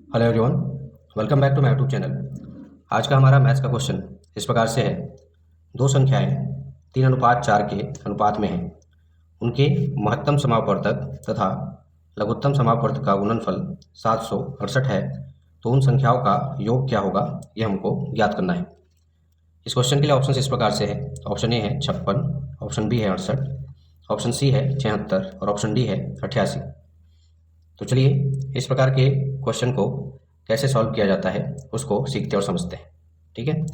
Hello everyone, welcome back to my YouTube channel. आज का हमारा मैथ्स का क्वेश्चन इस प्रकार से है। दो संख्याएं 3:4 के अनुपात में हैं। उनके महत्तम समापवर्तक तथा लघुत्तम समापवर्तक का गुणनफल 768 है। तो उन संख्याओं का योग क्या होगा, यह हमको ज्ञात करना है। इस क्वेश्चन के लिए ऑप्शन इस प्रकार से है। ऑप्शन ए है 56, ऑप्शन बी है 68, ऑप्शन सी है 76 और ऑप्शन डी है 88। तो चलिए इस प्रकार के क्वेश्चन को कैसे सॉल्व किया जाता है उसको सीखते और समझते हैं। ठीक है,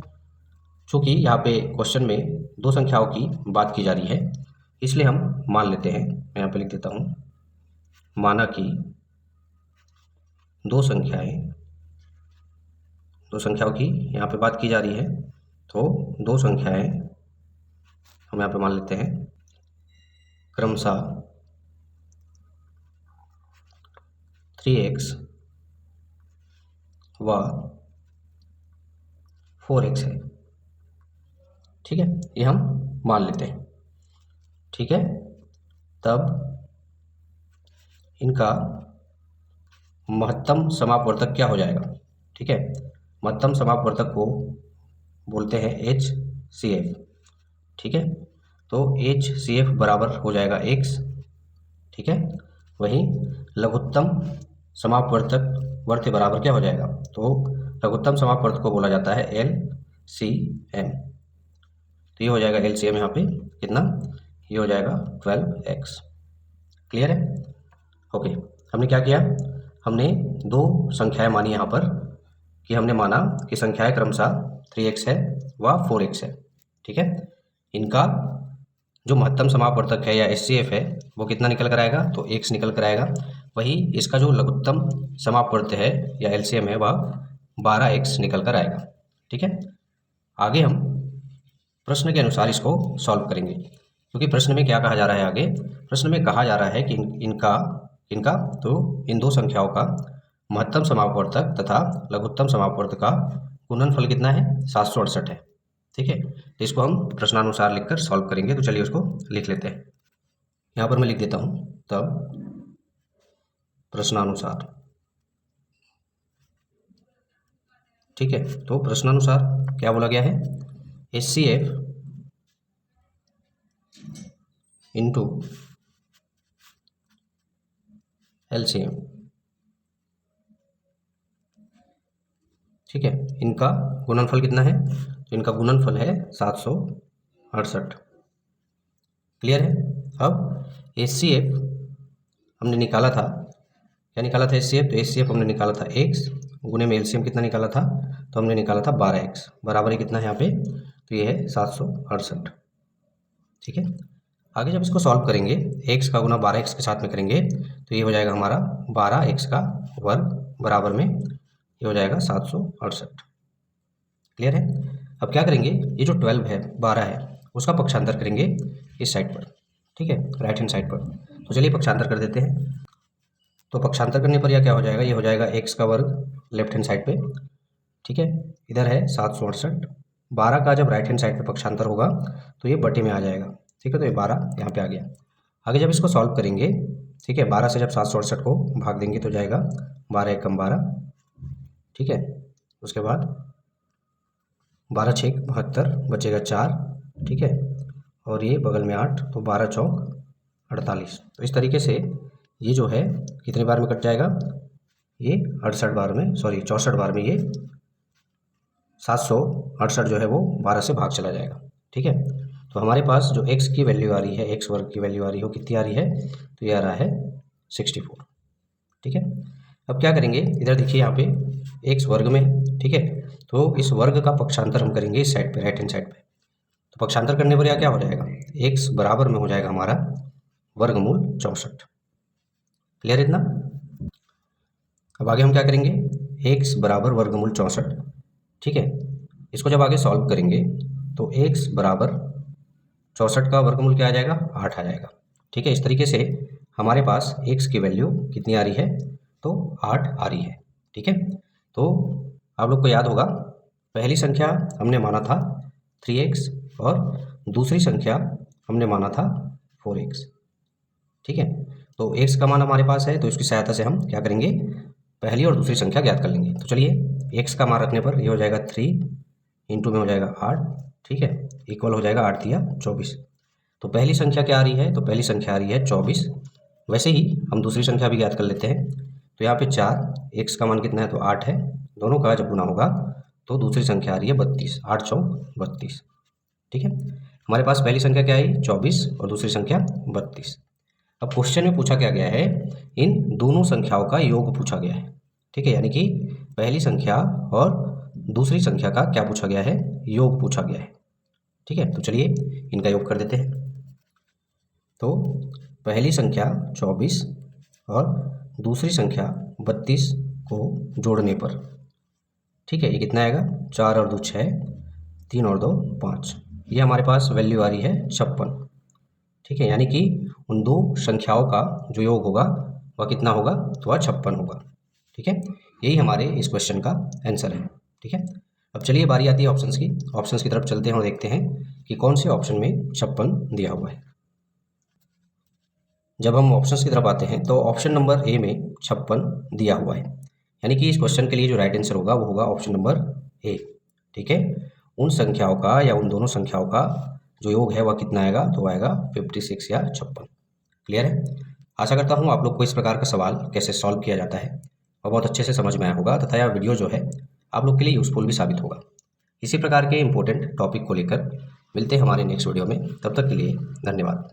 चूँकि यहाँ पे क्वेश्चन में दो संख्याओं की बात की जा रही है, इसलिए हम मान लेते हैं। मैं यहाँ पे लिख देता हूँ, माना कि दो संख्याओं की यहाँ पे बात की जा रही है। तो दो संख्याएं हम यहाँ पे मान लेते हैं क्रमशः 3x व 4x है। ठीक है, ये हम मान लेते हैं। ठीक है, तब इनका महत्तम समापवर्तक क्या हो जाएगा। ठीक है, महत्तम समापवर्तक को बोलते हैं HCF। ठीक है, तो HCF बराबर हो जाएगा x। ठीक है, वहीं लघुत्तम समापवर्तक वर्त बराबर क्या हो जाएगा, तो लघुत्तम समापवर्तक को बोला जाता है LCM। तो ये हो जाएगा LCM यहाँ पे कितना, ये हो जाएगा 12x। क्लियर है। ओके, हमने क्या किया, हमने दो संख्याएं मानी यहाँ पर कि हमने माना कि संख्याएं क्रमशः 3x है व 4x है। ठीक है, इनका जो महत्तम समापवर्तक है या HCF है वो कितना निकल कर आएगा, तो x निकल कर आएगा। वही इसका जो लघुत्तम समापवर्तक है या LCM है वह 12x निकल कर आएगा। ठीक है, आगे हम प्रश्न के अनुसार इसको सॉल्व करेंगे, क्योंकि प्रश्न में क्या कहा जा रहा है। आगे प्रश्न में कहा जा रहा है कि इनका तो इन दो संख्याओं का महत्तम समापवर्तक तथा लघुत्तम समापवर्तक का गुणनफल कितना है, 768 है। ठीक है, तो इसको हम प्रश्नानुसार लिखकर सॉल्व करेंगे। तो चलिए उसको लिख लेते हैं। यहाँ पर मैं लिख देता हूँ, तब प्रश्नानुसार। ठीक है, तो प्रश्नानुसार क्या बोला गया है, HCF इंटू LCM। ठीक है, इनका गुणनफल कितना है, तो इनका गुणनफल है 768। क्लियर है। अब HCF हमने निकाला था, क्या निकाला था HCF, तो HCF हमने निकाला था x गुने में LCM कितना निकाला था, तो हमने निकाला था 12x बराबर ही कितना है यहाँ पे, तो ये है 768। ठीक है, आगे जब इसको सॉल्व करेंगे x का गुना 12x के साथ में करेंगे तो ये हो जाएगा हमारा 12x का वर्ग बराबर में ये हो जाएगा 768। क्लियर है। अब क्या करेंगे, ये जो 12 है 12 है उसका पक्षांतर करेंगे इस साइड पर। ठीक है, राइट हैंड साइड पर। तो चलिए पक्षांतर कर देते हैं। तो पक्षांतर करने पर यह क्या हो जाएगा, ये हो जाएगा x का वर्ग लेफ्ट हैंड साइड पे। ठीक है, इधर है 768। 12 का जब राइट हैंड साइड पे पक्षांतर होगा तो ये बटे में आ जाएगा। ठीक है, तो ये 12 यहाँ पे आ गया। आगे जब इसको सॉल्व करेंगे, ठीक है, 12 से जब 768 को भाग देंगे तो जाएगा 12 एकम 12। ठीक है, उसके बाद 12 छः 72 बचेगा 4। ठीक है, और ये बगल में 8, तो 12 चौक 48। तो इस तरीके से ये जो है कितने बार में कट जाएगा, ये 68 बार में, सॉरी 64 बार में ये 768 जो है वो 12 से भाग चला जाएगा। ठीक है, तो हमारे पास जो x की वैल्यू आ रही है, x वर्ग की वैल्यू आ रही है, वो कितनी आ रही है, तो ये आ रहा है 64। ठीक है, अब क्या करेंगे, इधर देखिए यहाँ पे x वर्ग में। ठीक है, तो इस वर्ग का पक्षांतर हम करेंगे इस साइड पे, राइट हैंड साइड पे। तो पक्षांतर करने पर क्या हो जाएगा, x बराबर में हो जाएगा हमारा वर्गमूल 64। क्लियर इतना। अब आगे हम क्या करेंगे, x बराबर वर्गमूल 64। ठीक है, इसको जब आगे सॉल्व करेंगे तो x बराबर 64 का वर्गमूल क्या आ जाएगा, 8 आ जाएगा। ठीक है, इस तरीके से हमारे पास x की वैल्यू कितनी आ रही है, तो 8 आ रही है। ठीक है, तो आप लोग को याद होगा पहली संख्या हमने माना था 3x और दूसरी संख्या हमने माना था 4x। ठीक है, तो x का मान हमारे पास है, तो इसकी सहायता से हम क्या करेंगे, पहली और दूसरी संख्या ज्ञात कर लेंगे। तो चलिए x का मान रखने पर ये हो जाएगा 3 इंटू में हो जाएगा 8, ठीक है, इक्वल हो जाएगा 8 दिया 24। तो पहली संख्या क्या आ रही है? तो पहली संख्या आ रही है 24। वैसे ही हम दूसरी संख्या भी ज्ञात कर लेते हैं। तो यहाँ पे 4, x का मान कितना है? तो 8 है। दोनों का जब गुना होगा तो दूसरी संख्या आ रही है 32, 8 चौक 32, ठीक है। हमारे पास पहली संख्या क्या आई? 24 और दूसरी संख्या 32। अब क्वेश्चन में पूछा क्या गया है? इन दोनों संख्याओं का योग पूछा गया है, ठीक है, यानी कि पहली संख्या और दूसरी संख्या का क्या पूछा गया है? योग पूछा गया है, ठीक है। तो चलिए इनका योग कर देते हैं। तो पहली संख्या 24 और दूसरी संख्या 32 को जोड़ने पर, ठीक है, ये कितना आएगा? 4 और 2 6, 3 और 2 5, ये हमारे पास वैल्यू आ रही है 56, ठीक है, यानी कि उन दो संख्याओं का जो योग होगा वह कितना होगा? तो वह 56 होगा, ठीक है। यही हमारे इस क्वेश्चन का आंसर है, ठीक है। अब चलिए बारी आती है ऑप्शंस की। ऑप्शंस की तरफ चलते हैं और देखते हैं कि कौन से ऑप्शन में 56 दिया हुआ है। जब हम ऑप्शंस की तरफ आते हैं तो ऑप्शन नंबर ए में 56 दिया हुआ है, यानी कि इस क्वेश्चन के लिए जो राइट आंसर होगा वो होगा ऑप्शन नंबर ए, ठीक है। उन संख्याओं का या उन दोनों संख्याओं का जो योग है वह कितना आएगा? तो आएगा 56 या 56। क्लियर है? आशा करता हूँ आप लोग को इस प्रकार का सवाल कैसे सॉल्व किया जाता है और बहुत अच्छे से समझ में आया होगा तथा यह वीडियो जो है आप लोग के लिए यूजफुल भी साबित होगा। इसी प्रकार के इंपॉर्टेंट टॉपिक को लेकर मिलते हैं हमारे नेक्स्ट वीडियो में। तब तक के लिए धन्यवाद।